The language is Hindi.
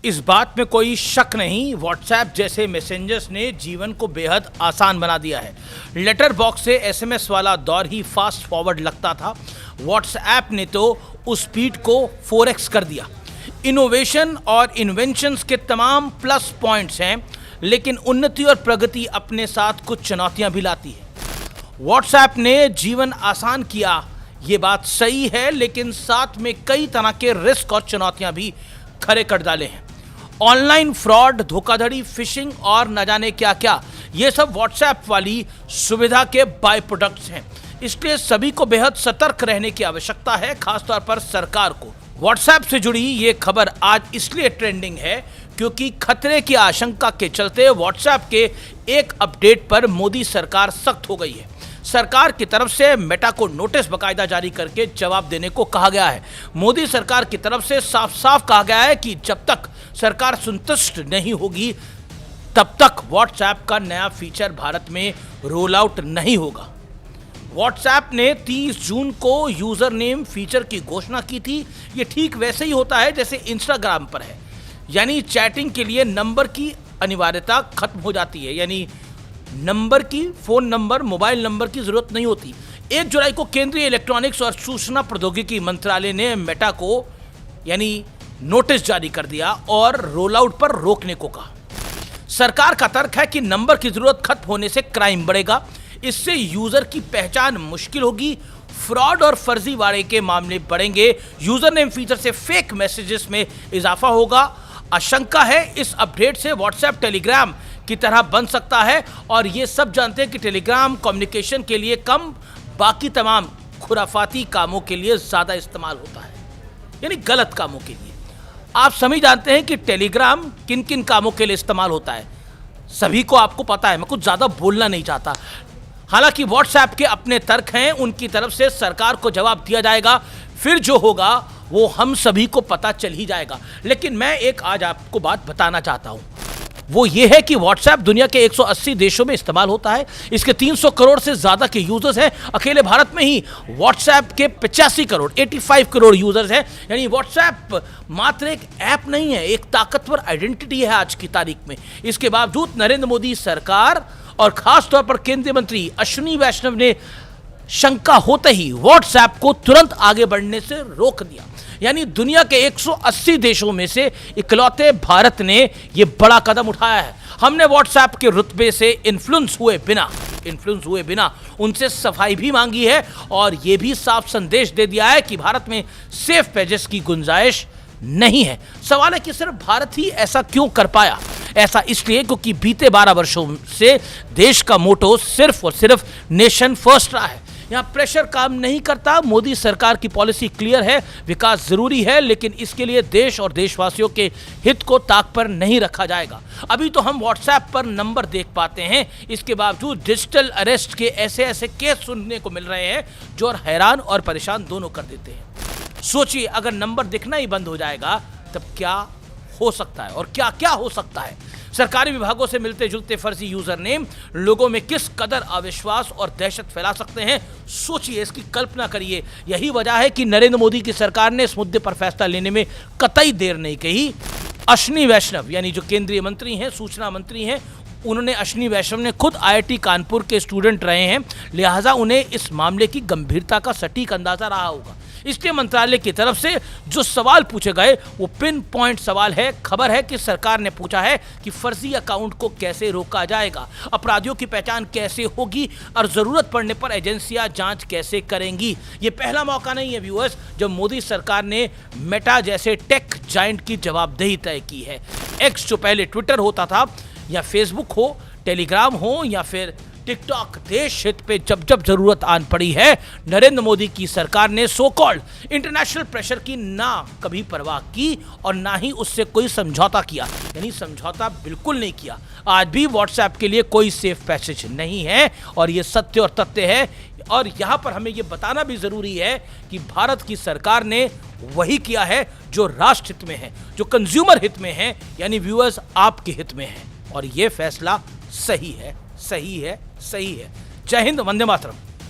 इस बात में कोई शक नहीं, व्हाट्सएप जैसे मैसेंजर्स ने जीवन को बेहद आसान बना दिया है। लेटर बॉक्स से एसएमएस वाला दौर ही फास्ट फॉरवर्ड लगता था। व्हाट्सएप ने तो उस स्पीड को 4x कर दिया। इनोवेशन और इन्वेंशंस के तमाम प्लस पॉइंट्स हैं, लेकिन उन्नति और प्रगति अपने साथ कुछ चुनौतियां भी लाती है। व्हाट्सएप ने जीवन आसान किया, ये बात सही है, लेकिन साथ में कई तरह के रिस्क और चुनौतियां भी खड़े कर डाले हैं। ऑनलाइन फ्रॉड, धोखाधड़ी, फिशिंग और न जाने क्या क्या, ये सब व्हाट्सएप वाली सुविधा के बाय प्रोडक्ट्स हैं। इसलिए सभी को बेहद सतर्क रहने की आवश्यकता है, खासतौर पर सरकार को। व्हाट्सएप से जुड़ी ये खबर आज इसलिए ट्रेंडिंग है क्योंकि खतरे की आशंका के चलते व्हाट्सएप के एक अपडेट पर मोदी सरकार सख्त हो गई है। सरकार की तरफ से मेटा को नोटिस बाकायदा जारी करके जवाब देने को कहा गया है। मोदी सरकार की तरफ से साफ साफ कहा गया है कि जब तक सरकार संतुष्ट नहीं होगी तब तक व्हाट्सएप का नया फीचर भारत में रोल आउट नहीं होगा। व्हाट्सएप ने 30 जून को यूजर नेम फीचर की घोषणा की थी। ये ठीक वैसे ही होता है जैसे इंस्टाग्राम पर है, यानी चैटिंग के लिए नंबर की अनिवार्यता खत्म हो जाती है, यानी नंबर की, फोन नंबर, मोबाइल नंबर की जरूरत नहीं होती। 1 जुलाई को केंद्रीय इलेक्ट्रॉनिक्स और सूचना प्रौद्योगिकी मंत्रालय ने मेटा को यानी नोटिस जारी कर दिया और रोल आउट पर रोकने को कहा। सरकार का तर्क है कि नंबर की जरूरत खत्म होने से क्राइम बढ़ेगा, इससे यूजर की पहचान मुश्किल होगी, फ्रॉड और फर्जीवाड़े के मामले बढ़ेंगे, यूजर नेम फीचर से फेक मैसेजेस में इजाफा होगा। आशंका है इस अपडेट से व्हाट्सएप टेलीग्राम की तरह बन सकता है, और ये सब जानते हैं कि टेलीग्राम कम्युनिकेशन के लिए कम, बाकी तमाम खुराफाती कामों के लिए ज़्यादा इस्तेमाल होता है, यानी गलत कामों के लिए। आप सभी जानते हैं कि टेलीग्राम किन किन कामों के लिए इस्तेमाल होता है, सभी को आपको पता है, मैं कुछ ज़्यादा बोलना नहीं चाहता। हालांकि व्हाट्सएप के अपने तर्क हैं, उनकी तरफ से सरकार को जवाब दिया जाएगा, फिर जो होगा वो हम सभी को पता चल ही जाएगा। लेकिन मैं एक आज आपको बात बताना चाहता हूं, वो ये है कि व्हाट्सएप दुनिया के 180 देशों में इस्तेमाल होता है। इसके 300 करोड़ से ज़्यादा के यूजर्स हैं। अकेले भारत में ही व्हाट्सएप के 85 करोड़ 85 करोड़ यूजर्स हैं। यानी व्हाट्सएप मात्र एक ऐप नहीं है, एक ताकतवर आइडेंटिटी है आज की तारीख में। इसके बावजूद नरेंद्र मोदी सरकार और खास तौर पर केंद्रीय मंत्री अश्विनी वैष्णव ने शंका होते ही व्हाट्सएप को तुरंत आगे बढ़ने से रोक दिया। यानी दुनिया के 180 देशों में से इकलौते भारत ने यह बड़ा कदम उठाया है। हमने व्हाट्सएप के रुतबे से इन्फ्लुएंस हुए बिना उनसे सफाई भी मांगी है, और यह भी साफ संदेश दे दिया है कि भारत में सेफ पेजेस की गुंजाइश नहीं है। सवाल है कि सिर्फ भारत ही ऐसा क्यों कर पाया? ऐसा इसलिए क्योंकि बीते 12 वर्षों से देश का मोटो सिर्फ और सिर्फ नेशन फर्स्ट रहा है। यहाँ प्रेशर काम नहीं करता। मोदी सरकार की पॉलिसी क्लियर है, विकास जरूरी है, लेकिन इसके लिए देश और देशवासियों के हित को ताक पर नहीं रखा जाएगा। अभी तो हम व्हाट्सएप पर नंबर देख पाते हैं, इसके बावजूद डिजिटल अरेस्ट के ऐसे ऐसे केस सुनने को मिल रहे हैं जो हैरान और परेशान दोनों कर देते हैं। सोचिए, अगर नंबर दिखना ही बंद हो जाएगा तब क्या हो सकता है, और क्या क्या हो सकता है। सरकारी विभागों से मिलते जुलते फर्जी यूजर नेम लोगों में किस कदर अविश्वास और दहशत फैला सकते हैं, सोचिए, इसकी कल्पना करिए। यही वजह है कि नरेंद्र मोदी की सरकार ने इस मुद्दे पर फैसला लेने में कतई देर नहीं की। अश्विनी वैष्णव यानी जो केंद्रीय मंत्री हैं, सूचना मंत्री हैं, उन्होंने अश्विनी वैष्णव ने खुद IIT कानपुर के स्टूडेंट रहे हैं, लिहाजा उन्हें इस मामले की गंभीरता का सटीक अंदाजा रहा होगा। इसलिए मंत्रालय की तरफ से जो सवाल पूछे गए वो पिन पॉइंट सवाल है। खबर है कि सरकार ने पूछा है कि फर्जी अकाउंट को कैसे रोका जाएगा, अपराधियों की पहचान कैसे होगी, और जरूरत पड़ने पर एजेंसियां जांच कैसे करेंगी। ये पहला मौका नहीं है व्यूअर्स जब मोदी सरकार ने मेटा जैसे टेक जायंट की जवाबदेही तय की है। एक्स जो पहले ट्विटर होता था, या फेसबुक हो, टेलीग्राम हो, या फिर टिकटॉक, देश हित पे जब जब जरूरत आन पड़ी है, नरेंद्र मोदी की सरकार ने सो कॉल्ड इंटरनेशनल प्रेशर की ना कभी परवाह की और ना ही उससे कोई समझौता किया, यानी समझौता बिल्कुल नहीं किया। आज भी व्हाट्सएप के लिए कोई सेफ पैसेज नहीं है, और ये सत्य और तथ्य है। और यहाँ पर हमें ये बताना भी जरूरी है कि भारत की सरकार ने वही किया है जो राष्ट्र हित में है, जो कंज्यूमर हित में है, यानी व्यूअर्स आपके हित में है, और ये फैसला सही है। जय हिंद, वंदे मातरम।